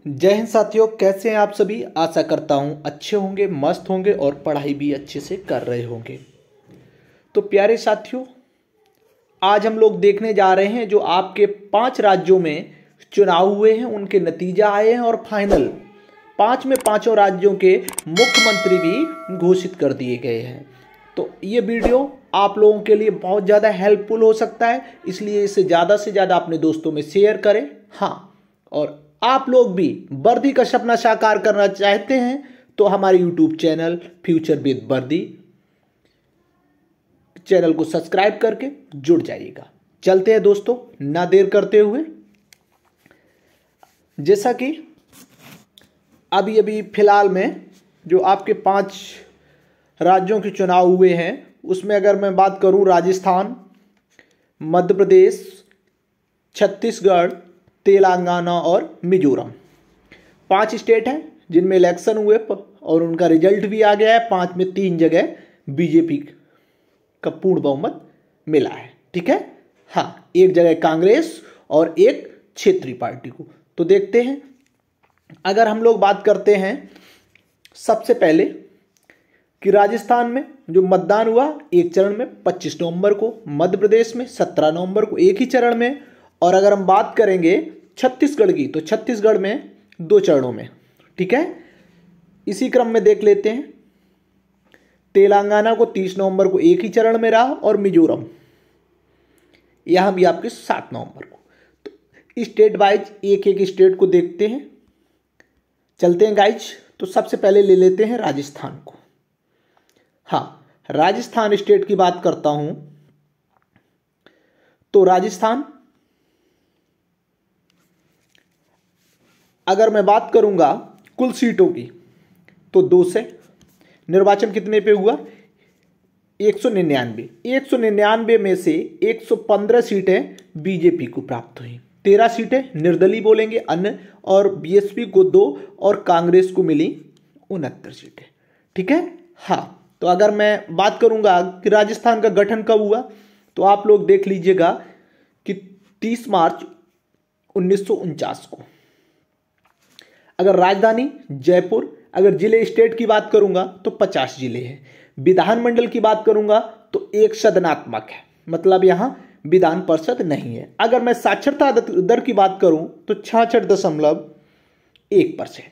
जय हिंद साथियों, कैसे हैं आप सभी। आशा करता हूं अच्छे होंगे, मस्त होंगे और पढ़ाई भी अच्छे से कर रहे होंगे। तो प्यारे साथियों, आज हम लोग देखने जा रहे हैं जो आपके 5 राज्यों में चुनाव हुए हैं, उनके नतीजे आए हैं और फाइनल 5 में 5 राज्यों के मुख्यमंत्री भी घोषित कर दिए गए हैं। तो ये वीडियो आप लोगों के लिए बहुत ज़्यादा हेल्पफुल हो सकता है, इसलिए इसे ज़्यादा से ज़्यादा अपने दोस्तों में शेयर करें। हाँ, और आप लोग भी वर्दी का सपना साकार करना चाहते हैं तो हमारे YouTube चैनल फ्यूचर विद वर्दी चैनल को सब्सक्राइब करके जुड़ जाइएगा। चलते हैं दोस्तों, ना देर करते हुए। जैसा कि अभी फिलहाल में जो आपके 5 राज्यों के चुनाव हुए हैं, उसमें अगर मैं बात करूं, राजस्थान, मध्य प्रदेश, छत्तीसगढ़, तेलंगाना और मिजोरम 5 स्टेट हैं जिनमें इलेक्शन हुए और उनका रिजल्ट भी आ गया है। 5 में 3 जगह बीजेपी का पूर्ण बहुमत मिला है। ठीक है, हाँ, एक जगह कांग्रेस और एक क्षेत्रीय पार्टी को। तो देखते हैं, अगर हम लोग बात करते हैं सबसे पहले कि राजस्थान में जो मतदान हुआ एक चरण में 25 नवंबर को, मध्य प्रदेश में 17 नवंबर को एक ही चरण में, और अगर हम बात करेंगे छत्तीसगढ़ की तो छत्तीसगढ़ में 2 चरणों में। ठीक है, इसी क्रम में देख लेते हैं, तेलंगाना को 30 नवंबर को एक ही चरण में रहा और मिजोरम यहां भी आपके 7 नवंबर को। तो स्टेट वाइज एक एक स्टेट को देखते हैं, चलते हैं गाइज। तो सबसे पहले ले लेते हैं राजस्थान को। हाँ, राजस्थान स्टेट की बात करता हूं तो राजस्थान, अगर मैं बात करूंगा कुल सीटों की तो 2 से निर्वाचन कितने पे हुआ, 199। 199 में से 115 सीटें बीजेपी को प्राप्त हुई, 13 सीटें निर्दलीय बोलेंगे अन्य, और बीएसपी को 2 और कांग्रेस को मिली 69 सीटें। ठीक है, हाँ, तो अगर मैं बात करूंगा कि राजस्थान का गठन कब हुआ तो आप लोग देख लीजिएगा कि 30 मार्च 1949 को। अगर राजधानी जयपुर, अगर जिले स्टेट की बात करूंगा तो 50 जिले हैं। विधानमंडल की बात करूंगा तो एक सदनात्मक है, मतलब यहां विधान परिषद नहीं है। अगर मैं साक्षरता दर की बात करूं तो 66.1%।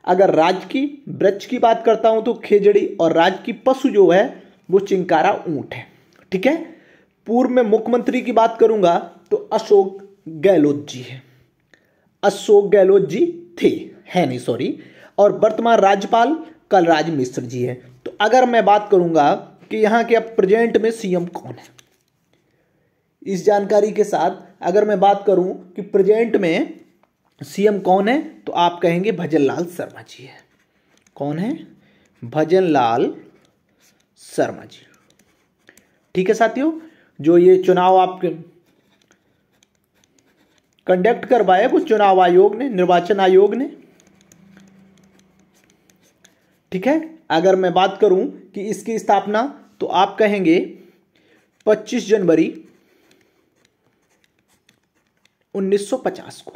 अगर राज्य की वृक्ष की बात करता हूं तो खेजड़ी, और राज्य की पशु जो है वो चिंकारा ऊंट है। ठीक है, पूर्व में मुख्यमंत्री की बात करूंगा तो अशोक गहलोत जी है, अशोक गहलोत जी थे, है नहीं सॉरी, और वर्तमान राज्यपाल कलराज मिश्र जी है। तो अगर मैं बात करूंगा कि यहाँ के अब प्रेजेंट में सीएम कौन है, इस जानकारी के साथ अगर मैं बात करूं कि प्रेजेंट में सीएम कौन है तो आप कहेंगे भजन लाल शर्मा जी है। कौन है? भजन लाल शर्मा जी। ठीक है साथियों, जो ये चुनाव आपके कंडक्ट करवाए वो चुनाव आयोग ने, निर्वाचन आयोग ने। ठीक है, अगर मैं बात करूं कि इसकी स्थापना तो आप कहेंगे 25 जनवरी 1950 को।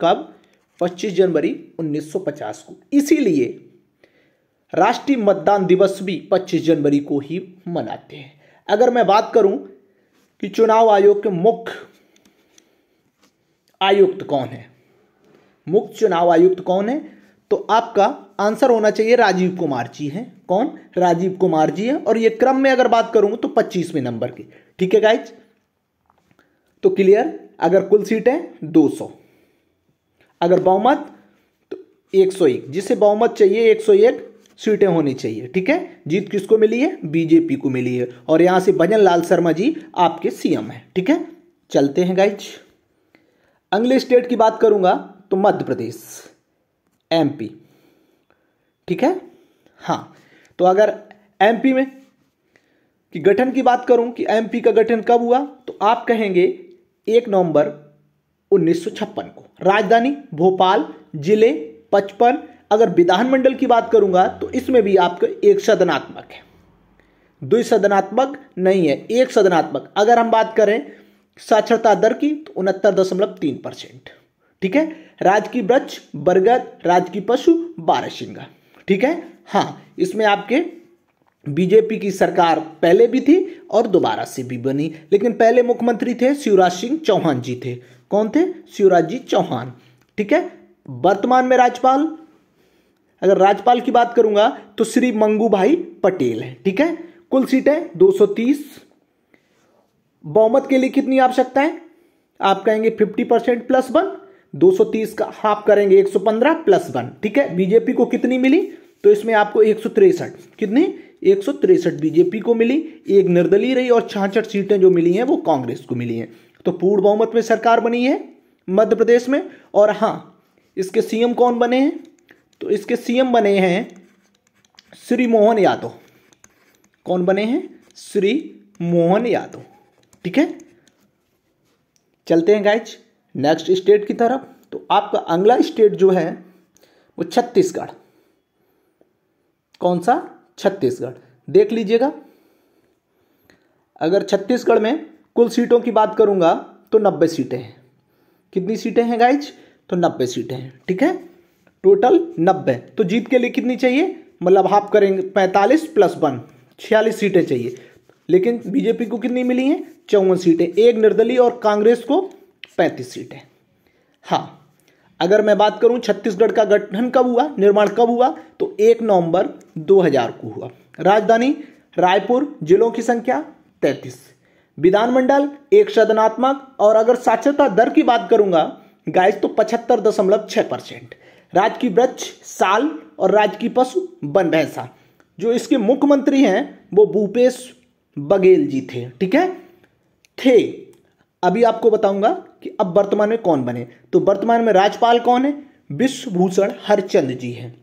कब? 25 जनवरी 1950 को। इसीलिए राष्ट्रीय मतदान दिवस भी 25 जनवरी को ही मनाते हैं। अगर मैं बात करूं कि चुनाव आयोग के मुख्य आयुक्त कौन है, मुख्य चुनाव आयुक्त कौन है, तो आपका आंसर होना चाहिए राजीव कुमार जी हैं। कौन? राजीव कुमार जी हैं। और ये क्रम में अगर बात करूं तो 25वें नंबर की। ठीक है गाइज, तो क्लियर। अगर कुल सीटें 200, अगर बहुमत तो 101, जिसे बहुमत चाहिए 101 सीटें होनी चाहिए। ठीक है, जीत किसको मिली है? बीजेपी को मिली है, और यहां से भजन लाल शर्मा जी आपके सीएम है। ठीक है, चलते हैं गाइज। अगले स्टेट की बात करूंगा तो मध्य प्रदेश, एमपी। ठीक है, हाँ, तो अगर एमपी में कि गठन की बात करूं कि एमपी का गठन कब हुआ तो आप कहेंगे 1 नवंबर 1956 को। राजधानी भोपाल, जिले 55। अगर विधानमंडल की बात करूंगा तो इसमें भी आपका एक सदनात्मक है, 2 सदनात्मक नहीं है, एक सदनात्मक। अगर हम बात करें साक्षरता दर की तो 69.3%। ठीक है। राज की वृक्ष बरगद, राज की पशु बारहसिंगा, ठीक है। हाँ, इसमें आपके बीजेपी की सरकार पहले भी थी और दोबारा से भी बनी, लेकिन पहले मुख्यमंत्री थे शिवराज सिंह चौहान जी थे। कौन थे? शिवराज जी चौहान, ठीक है। वर्तमान में राज्यपाल, अगर राज्यपाल की बात करूंगा तो श्री मंगू भाई पटेल है, ठीक है। कुल सीटें 230। बहुमत के लिए कितनी आवश्यकता है? आप कहेंगे 50% प्लस 1, 230 का हाफ करेंगे 115 प्लस 1, ठीक है। बीजेपी को कितनी मिली? तो इसमें आपको 163, कितनी? 163 बीजेपी को मिली, एक निर्दलीय रही और 66 सीटें जो मिली हैं वो कांग्रेस को मिली हैं। तो पूर्ण बहुमत में सरकार बनी है मध्य प्रदेश में। और हाँ, इसके सीएम कौन बने हैं? तो इसके सीएम बने हैं श्री मोहन यादव। कौन बने हैं? श्री मोहन यादव, ठीक है। चलते हैं गाइज नेक्स्ट स्टेट की तरफ। तो आपका अगला स्टेट जो है वो छत्तीसगढ़। कौन सा? छत्तीसगढ़। देख लीजिएगा, अगर छत्तीसगढ़ में कुल सीटों की बात करूंगा तो 90 सीटें हैं। कितनी सीटें हैं गाइज? तो 90 सीटें हैं, ठीक है। टोटल 90। तो जीत के लिए कितनी चाहिए? मतलब हाफ करेंगे 45 प्लस 1, 46 सीटें चाहिए। लेकिन बीजेपी को कितनी मिली हैं? 54 सीटें, एक निर्दलीय और कांग्रेस को 35 सीटें। हाँ, अगर मैं बात करूं छत्तीसगढ़ का गठन कब हुआ, निर्माण कब हुआ, तो 1 नवंबर 2000 को हुआ। राजधानी रायपुर, जिलों की संख्या 33, विधानमंडल एक सदनात्मक। और अगर साक्षरता दर की बात करूंगा गाइस तो 75.6%। राज्य की वृक्ष साल और राज्य की पशु वन भैंसा। जो इसके मुख्यमंत्री हैं वो भूपेश बघेल जी थे, ठीक है, थे। अभी आपको बताऊंगा कि अब वर्तमान में कौन बने। तो वर्तमान में राज्यपाल कौन है? विश्वभूषण हरचंद जी हैं।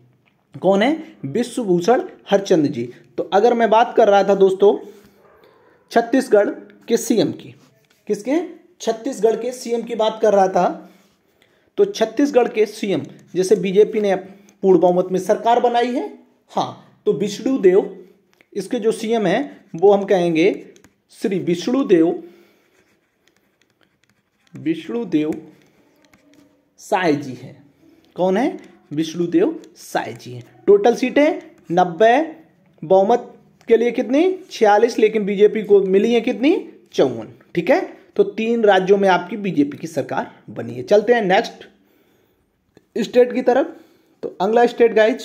कौन है? विश्वभूषण हरचंद जी। तो अगर मैं बात कर रहा था दोस्तों छत्तीसगढ़ के सीएम की, किसके? छत्तीसगढ़ के सीएम की बात कर रहा था। तो छत्तीसगढ़ के सीएम, जैसे बीजेपी ने पूर्ण बहुमत में सरकार बनाई है, हाँ, तो विष्णुदेव इसके जो सीएम हैं वो हम कहेंगे श्री विष्णुदेव साय जी हैं। कौन है? विष्णुदेव साय जी हैं। टोटल सीटें 90, बहुमत के लिए कितनी? 46, लेकिन बीजेपी को मिली है कितनी? 54, ठीक है। तो 3 राज्यों में आपकी बीजेपी की सरकार बनी है। चलते हैं नेक्स्ट स्टेट की तरफ। तो अगला स्टेट गाइज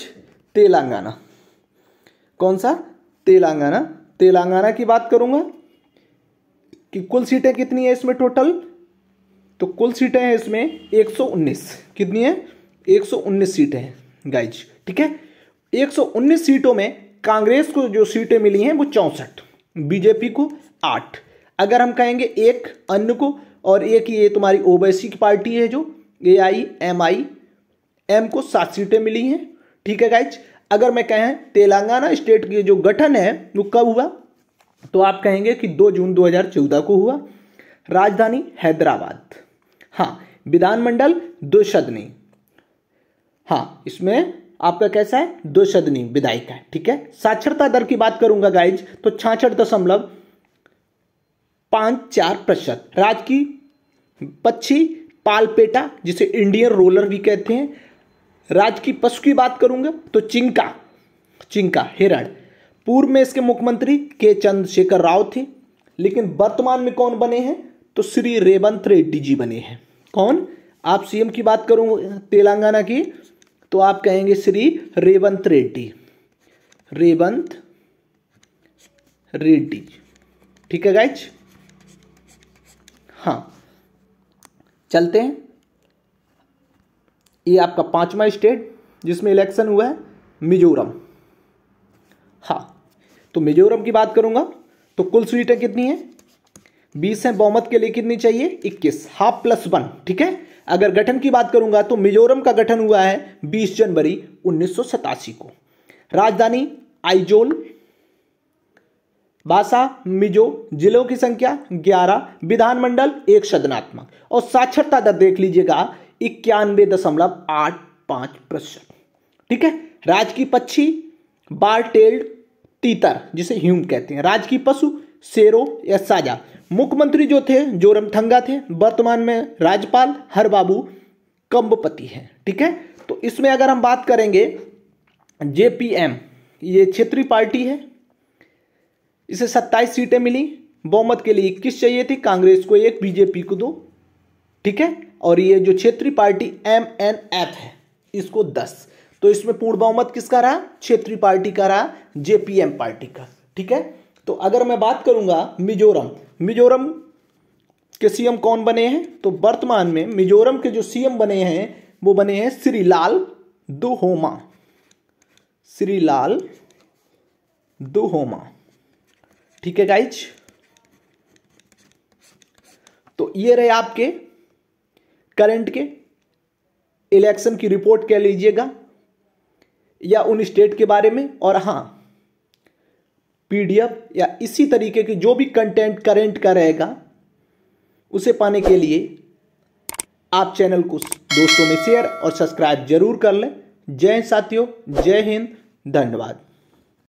तेलंगाना। कौन सा? तेलंगाना। तेलंगाना की बात करूंगा कि कुल सीटें कितनी है इसमें टोटल, तो कुल सीटें हैं इसमें 119। कितनी है? 119 सीटें हैं गाइज, ठीक है। 119 सीटों में कांग्रेस को जो सीटें मिली हैं वो 64, बीजेपी को 8। अगर हम कहेंगे एक अन्य को, और एक ये तुम्हारी ओवैसी की पार्टी है जो AIMIM को 7 सीटें मिली हैं, ठीक है गाइज। अगर मैं कहें तेलंगाना स्टेट की जो गठन है वो कब हुआ, तो आप कहेंगे कि 2 जून 2014 को हुआ। राजधानी हैदराबाद। हाँ, विधानमंडल 2 सदनी। हाँ, इसमें आपका कैसा है? 2 सदनी विधायिका है, ठीक है। साक्षरता दर की बात करूंगा गाइज तो 66.54%। राज्य की पक्षी पालपेटा, जिसे इंडियन रोलर भी कहते हैं। राज्य की पशु की बात करूंगा तो चिंका हिरण। पूर्व में इसके मुख्यमंत्री के चंद्रशेखर राव थे, लेकिन वर्तमान में कौन बने हैं? तो श्री रेवंत रेड्डी जी बने हैं। कौन? आप सीएम की बात करूंगा तेलंगाना की तो आप कहेंगे श्री रेवंत रेड्डी, ठीक है गाइज। हाँ, चलते हैं। ये आपका 5वां स्टेट जिसमें इलेक्शन हुआ है, मिजोरम। हाँ, तो मिजोरम की बात करूंगा तो कुल सीटें कितनी हैं? 20 हैं। बहुमत के लिए कितनी चाहिए? 21, हाफ प्लस 1, ठीक है। अगर गठन की बात करूंगा तो मिजोरम का गठन हुआ है 20 जनवरी 1987 को। राजधानी आइजोल, भाषा मिजो, जिलों की संख्या 11, विधानमंडल एक सदनात्मक। और साक्षरता दर देख लीजिएगा 91.85%, ठीक है। राज्य की पक्षी बार टेल्ड तीतर, जिसे ह्यूम कहते हैं। राज्य की पशु शेरों या साजा। मुख्यमंत्री जो थे जोरमथंगा थे। वर्तमान में राज्यपाल हरबाबू कंबपति हैं। ठीक है, तो इसमें अगर हम बात करेंगे JPM, ये क्षेत्रीय पार्टी है, इसे 27 सीटें मिली, बहुमत के लिए 21 चाहिए थी, कांग्रेस को 1, बीजेपी को 2। ठीक है, और ये जो क्षेत्रीय पार्टी MNF है इसको 10। तो इसमें पूर्ण बहुमत किसका रहा? क्षेत्रीय पार्टी का रहा, JPM पार्टी का। ठीक है, तो अगर मैं बात करूंगा मिजोरम के सीएम कौन बने हैं, तो वर्तमान में मिजोरम के जो सीएम बने हैं वो बने हैं श्रीलाल दुहोमा। ठीक है गाइज, तो ये रहे आपके करंट के इलेक्शन की रिपोर्ट कह लीजिएगा या उन स्टेट के बारे में। और हाँ, PDF या इसी तरीके के जो भी कंटेंट करंट का रहेगा उसे पाने के लिए आप चैनल को दोस्तों में शेयर और सब्सक्राइब जरूर कर लें। जय हिंद साथियों, जय हिंद, धन्यवाद।